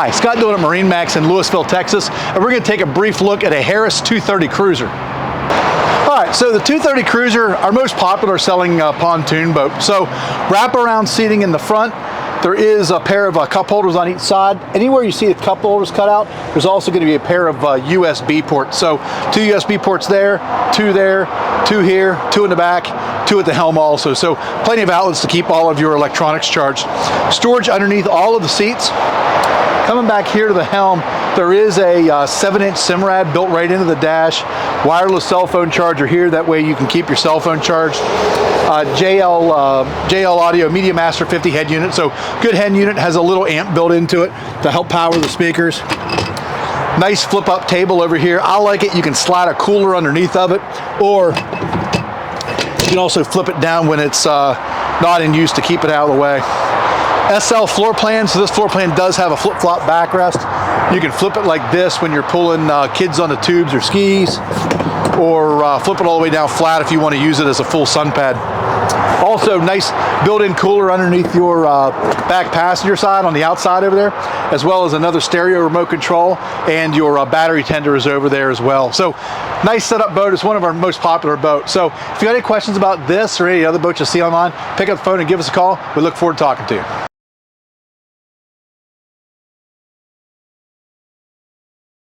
Hi, Scott doing at MarineMax in Lewisville, Texas, and we're going to take a brief look at a Harris 230 Cruiser. All right, so the 230 Cruiser, our most popular selling pontoon boat. So wraparound seating in the front. There is a pair of cup holders on each side. Anywhere you see the cup holders cut out, there's also going to be a pair of USB ports. So 2 USB ports there, 2 there, 2 here, 2 in the back, 2 at the helm also. So plenty of outlets to keep all of your electronics charged. Storage underneath all of the seats. Coming back here to the helm, there is a 7-inch SIM rad built right into the dash. Wireless cell phone charger here, that way you can keep your cell phone charged. JL Audio Media Master 50 head unit, so good head unit, has a little amp built into it to help power the speakers. Nice flip up table over here. I like it, you can slide a cooler underneath of it, or you can also flip it down when it's not in use to keep it out of the way. SL floor plan, so this floor plan does have a flip-flop backrest. You can flip it like this when you're pulling kids on the tubes or skis, or flip it all the way down flat if you want to use it as a full sun pad. Also, nice built-in cooler underneath your back passenger side on the outside over there, as well as another stereo remote control, and your battery tender is over there as well. So nice setup boat. It's one of our most popular boats. So if you got any questions about this or any other boat you see online, pick up the phone and give us a call. We look forward to talking to you.